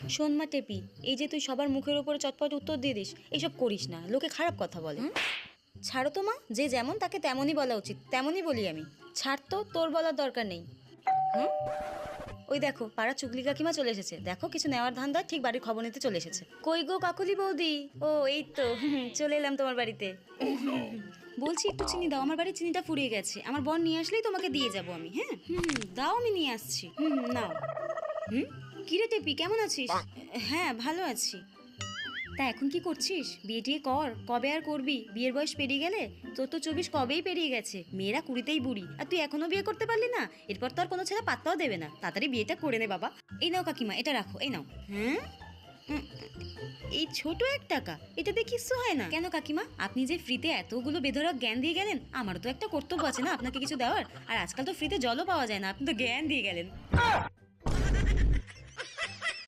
শোন মা টেপি, এই যে তুই সবার মুখের উপরে চটপট উত্তর দিয়ে দিস, এইসব করিস না, লোকে খারাপ কথা বলে। ছাড়ো তো মা, যে যেমন তাকে তেমনই বলা উচিত, তেমনই বলি আমি। ছাড় তো, তোর বলার দরকার নেই। হুম, ওই দেখো পাড়া চুগলি কাকিমা চলে এসেছে, দেখো কিছু নেওয়ার ধান্দা ঠিক বাড়ির খবর নিতে চলে এসেছে। কই গো কাকুলি বৌদি? ও এই তো, চলে এলাম তোমার বাড়িতে। বলছি একটু চিনি দাও, আমার বাড়ির চিনিটা ফুরিয়ে গেছে, আমার বোন নিয়ে আসলেই তোমাকে দিয়ে যাবো আমি। হ্যাঁ দাও, আমি নিয়ে আসছি। নাও। কিরে টেপি, কেমন আছিস? হ্যাঁ ভালো আছি। তা এখন কি করছিস? বিয়ে টিয়ে কর, কবে আর করবি? বিয়ের বয়স পেরিয়ে গেলে, তোর তো 24 কবেই পেরিয়ে গেছে, মেয়েরা 20তেই বুড়ি, আর তুই এখনো বিয়ে করতে পারলি না? এরপর তো আর কোনো ছেলে পাত্তাও দেবে না, তাড়াতাড়ি বিয়েটা করে নে বাবা। এই নাও কাকিমা, এটা রাখো, এই নাও। হ্যাঁ, এই ছোট 1 টাকা, এটাতে কিচ্ছু হয় না। কেন কাকিমা, আপনি যে ফ্রিতে এতগুলো বেধড়ক জ্ঞান দিয়ে গেলেন, আমারও তো একটা কর্তব্য আছে না আপনাকে কিছু দেওয়ার। আর আজকাল তো ফ্রিতে জলও পাওয়া যায় না, আপনি তো জ্ঞান দিয়ে গেলেন।